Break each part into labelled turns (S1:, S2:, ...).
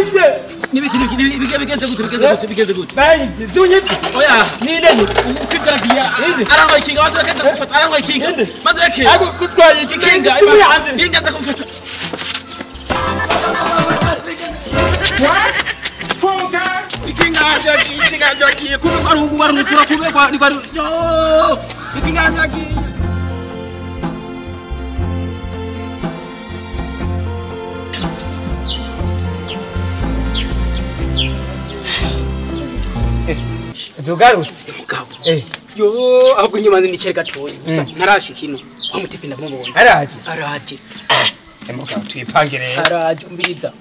S1: bayivye
S2: bigenze gute
S1: bayivye zunyivye
S2: oya
S1: nileni
S2: ukibyagiye arango ikinga wazokenze gufata arango ikinga maze reke
S1: ako kutwaye ikinga simu yanje
S2: ingaza kumfata
S1: what fonka
S2: ikinga yagiye kuba arungu barukura kubegwa ni bari yo ikinga yagiye
S1: Dugaru
S2: mugabo yo ahubwo nyuma n'icere gatoyi gusa narashikino kwa mutependa mubonye araje
S1: mugabo tuyipangire
S2: araje umbiriza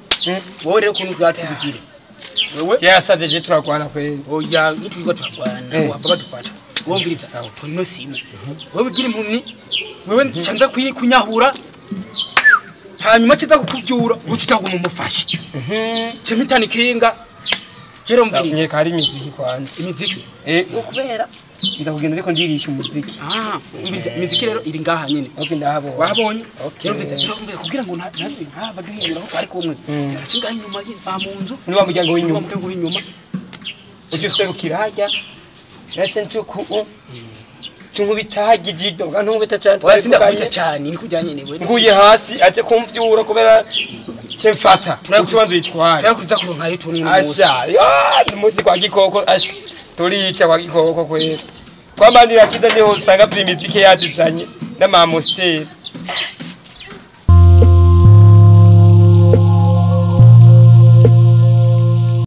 S2: wowe rero kuntu bwatubigire wewe
S1: yasavye je turakwana kwe
S2: oya nitwiga turakwana wavuga dufata wowe umbiriza no simu wewe ugira impumyi wewe ncanza kunyahura hanyuma kiza kukuvyura ucitago mumufashe cemitani kinga Jero mbiri
S1: nye kari imiziki kwanza
S2: imiziki
S1: ukubera ndakugenda ariko ndirisha umuziki
S2: imiziki rero iri ngaha nyene
S1: okay ndahabo
S2: wabonye rero mbe kugira ngo ntaba duhindura ko ari kumwe kinga inyuma y'amunzu
S1: ni wa muryango w'inyuma
S2: muryango w'inyuma
S1: uje serukira hajya nase ncuku tungu bitagijido kantu bitacane
S2: wasinda kuita cyane ni kujyanye newe
S1: nguye hasi aje kumvyura kubera Chemfata tubanze yitwara
S2: yakuza kuronka yitunwe
S1: n'umunsi n'umunsi kwa gikoko asha turica kwa gikoko kwera kwambandira kiza niho usanga primizike yadizanye n'amamosteri